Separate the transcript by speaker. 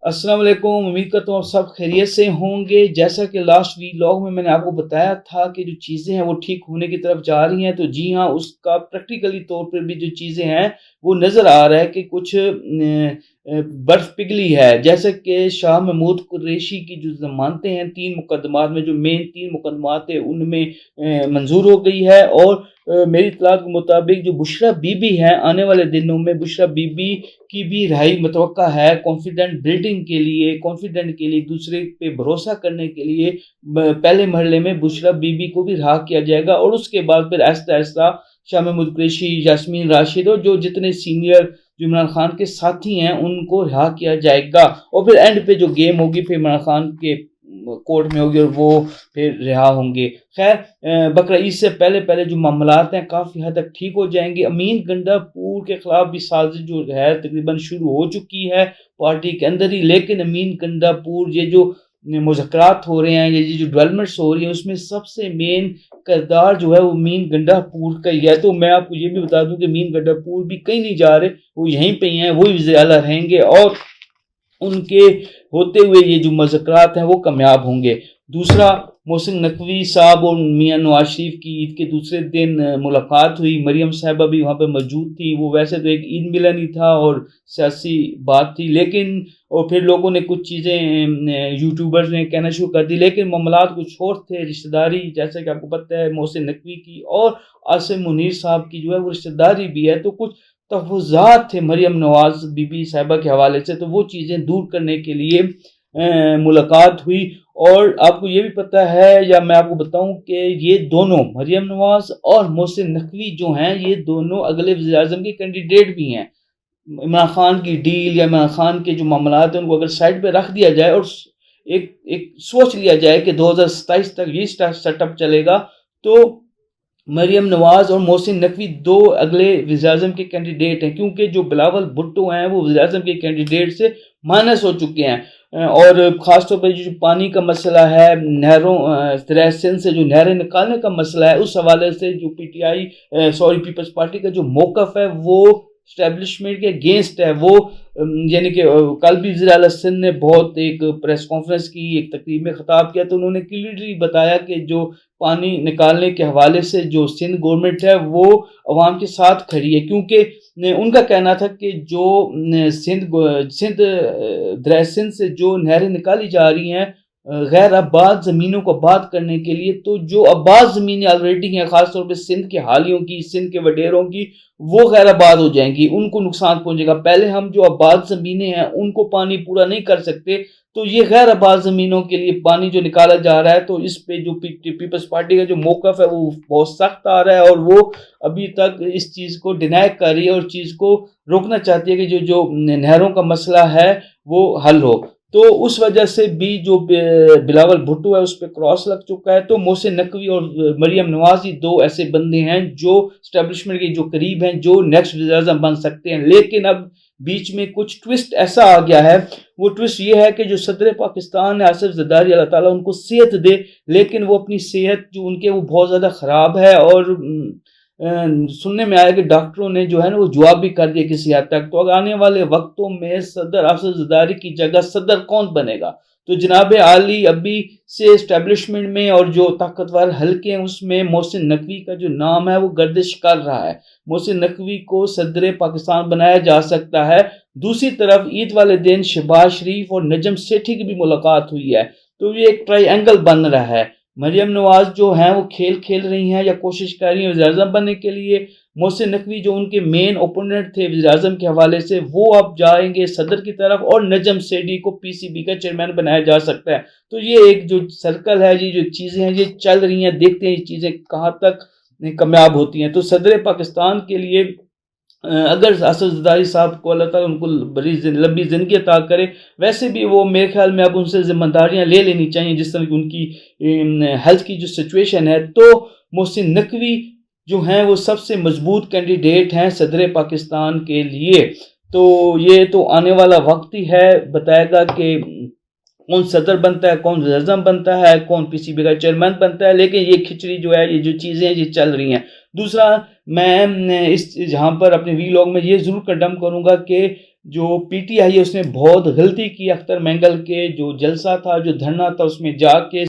Speaker 1: अस्सलाम वालेकुम। उम्मीद करता हूँ आप सब खैरियत से होंगे। जैसा कि लास्ट व्लॉग में मैंने आपको बताया था कि जो चीज़ें हैं वो ठीक होने की तरफ जा रही हैं, तो जी हाँ, उसका प्रैक्टिकली तौर पर भी जो चीज़ें हैं वो नज़र आ रहा है कि कुछ बर्फ़ पिघली है। जैसे कि शाह महमूद कुरैशी की जो ज़मानतें हैं 3 मुकदमात में, जो मेन 3 मुकदमात हैं उनमें मंजूर हो गई है। और मेरी इत्तलात के मुताबिक जो बुशरा बीबी हैं, आने वाले दिनों में बुशरा बीबी की भी रिहाई मुतवक्का है। कॉन्फिडेंट बिल्डिंग के लिए, कॉन्फिडेंट के लिए, एक दूसरे पे भरोसा करने के लिए पहले मरहले में बुशरा बीबी को भी रिहा किया जाएगा और उसके बाद फिर आहिस्ता आहिस्ता शाह महमूद कुरैशी, यास्मीन राशिद और जो जितने सीनियर जो इमरान खान के साथी हैं उनको रिहा किया जाएगा। और फिर एंड पे जो गेम होगी फिर इमरान खान के कोर्ट में होगी और वो फिर रिहा होंगे। खैर बकरा ईद से पहले पहले जो मामलात हैं काफ़ी हद तक ठीक हो जाएंगे। अमीन गंडापुर के खिलाफ भी साजिश जो है तकरीबन शुरू हो चुकी है पार्टी के अंदर ही, लेकिन अमीन गंडापुर ये जो मुज़ाकरात हो रहे हैं, ये जो डेवलपमेंट्स हो रही हैं, उसमें सबसे मेन किरदार जो है वो मीन गंडापुर का ही है। तो मैं आपको ये भी बता दूं कि मीन गंडापुर भी कहीं नहीं जा रहे, वो यहीं पे ही हैं, वही वज़ीर आला रहेंगे और उनके होते हुए ये जो मुज़ाकरात हैं वो कामयाब होंगे। दूसरा, मोहसिन नकवी साहब और मियां नवाज शरीफ की ईद के दूसरे दिन मुलाकात हुई। मरियम साहिबा भी वहाँ पे मौजूद थी। वो वैसे तो एक ईद मिलन ही था और सियासी बात थी, लेकिन और फिर लोगों ने कुछ चीज़ें यूट्यूबर्स ने कहना शुरू कर दी, लेकिन मामलात कुछ और थे। रिश्तेदारी, जैसे कि आपको पता है, मोहसिन नकवी की और आसिम मुनीर साहब की जो है वो रिश्तेदारी भी है, तो कुछ तहफ़्फ़ुज़ात थे मरियम नवाज बीबी साहिबा के हवाले से, तो वो चीज़ें दूर करने के लिए मुलाकात हुई। और आपको ये भी पता है, या मैं आपको बताऊं कि ये दोनों मरियम नवाज और मोहसिन नकवी जो हैं, ये दोनों अगले वज़ीर आज़म के कैंडिडेट भी हैं। इमरान खान की डील या इमरान खान के जो मामलात हैं उनको अगर साइड पे रख दिया जाए और एक एक सोच लिया जाए कि 2027 तक ये सेटअप चलेगा, तो मरियम नवाज और मोहसिन नकवी दो अगले वज़ीर आज़म के कैंडिडेट हैं, क्योंकि जो बिलावल भुट्टो हैं वो वज़ीर आज़म के कैंडिडेट से माइनस हो चुके हैं। और ख़ासतौर पर जो पानी का मसला है, नहरों दरिया सिंध से जो नहरें निकालने का मसला है, उस हवाले से जो पीपल्स पार्टी का जो मौक़िफ़ है वो स्टैब्लिशमेंट के अगेंस्ट है। वो यानी कि कल भी वज़ीर आला सिंध ने बहुत एक प्रेस कॉन्फ्रेंस की, एक तकरीब में ख़िताब किया, तो उन्होंने क्लियरली बताया कि जो पानी निकालने के हवाले से जो सिंध गवर्नमेंट है वो अवाम के साथ खड़ी है, क्योंकि उनका कहना था कि जो दरिया सिंध से जो नहरें निकाली जा रही हैं गैर आबाद ज़मीनों को आबाद करने के लिए, तो जो आबाद ज़मीनें ऑलरेडी हैं, ख़ासतौर पर सिंध के हालियों की, सिंध के वडेरों की, वो गैर आबाद हो जाएंगी, उनको नुकसान पहुंचेगा। पहले हम जो आबाद ज़मीनें हैं उनको पानी पूरा नहीं कर सकते, तो ये गैर आबाद ज़मीनों के लिए पानी जो निकाला जा रहा है, तो इस पे जो पीपल्स पार्टी का जो मौक़िफ़ है वो बहुत सख्त आ रहा है और वो अभी तक इस चीज़ को डिनाई कर रही है और चीज़ को रोकना चाहती है कि जो नहरों का मसला है वो हल हो। तो उस वजह से भी जो बिलावल भुट्टो है उस पर क्रॉस लग चुका है। तो मोहसिन नकवी और मरियम नवाज ही दो ऐसे बंदे हैं जो स्टैब्लिशमेंट के जो करीब हैं, जो नेक्स्ट वज़ीर आज़म बन सकते हैं। लेकिन अब बीच में कुछ ट्विस्ट ऐसा आ गया है, वो ट्विस्ट ये है कि जो सदर पाकिस्तान है आसिफ ज़रदारी, अल्लाह ताला उनको सेहत दे, लेकिन वो अपनी सेहत जो उनके वो बहुत ज़्यादा ख़राब है और सुनने में आया कि डॉक्टरों ने जो है ना वो जवाब भी कर दिया किसी हद तक। तो आने वाले वक्तों में सदर आसिफ ज़रदारी की जगह सदर कौन बनेगा? तो जनाब आली अभी से इस्टेब्लिशमेंट में और जो ताकतवर हल्के हैं उसमें मोहसिन नकवी का जो नाम है वो गर्दिश कर रहा है। मोहसिन नकवी को सदर पाकिस्तान बनाया जा सकता है। दूसरी तरफ ईद वाले दिन शहबाज शरीफ और नजम सेठी की भी मुलाकात हुई है, तो ये एक ट्रायंगल बन रहा है। मरियम नवाज जो हैं वो खेल रही हैं या कोशिश कर रही हैं वज़ीर आज़म बनने के लिए। मोहसिन नकवी जो उनके मेन ओपोनेंट थे वज़ीर आज़म के हवाले से, वो अब जाएंगे सदर की तरफ और नजम सेठी को पीसीबी का चेयरमैन बनाया जा सकता है। तो ये एक जो सर्कल है, ये जो चीज़ें हैं ये चल रही हैं, देखते हैं ये चीज़ें कहाँ तक कामयाब होती हैं। तो सदर पाकिस्तान के लिए अगर आसिफ ज़रदारी साहब को अल्लाह ताला उनको बड़ी लंबी ज़िंदगी अता करे, वैसे भी वो मेरे ख्याल में अब उनसे ज़िम्मेदारियाँ ले लेनी चाहिए जिस तरह की उनकी हेल्थ की जो सिचुएशन है। तो मोहसिन नकवी जो हैं वो सबसे मजबूत कैंडिडेट हैं सदर पाकिस्तान के लिए। तो ये तो आने वाला वक्त ही है बताएगा कि कौन सदर बनता है, कौन वज़ीर आज़म बनता है, कौन पीसीबी का चेयरमैन बनता है। लेकिन ये खिचड़ी जो है, ये जो चीज़ें ये चल रही हैं। दूसरा, मैं इस जहाँ पर अपने व्लॉग में ये ज़रूर कंडम करूँगा कि جو پی ٹی آئی ہے اس نے بہت غلطی کی اختر مینگل کے جو جلسہ تھا جو دھرنا تھا اس میں جا کے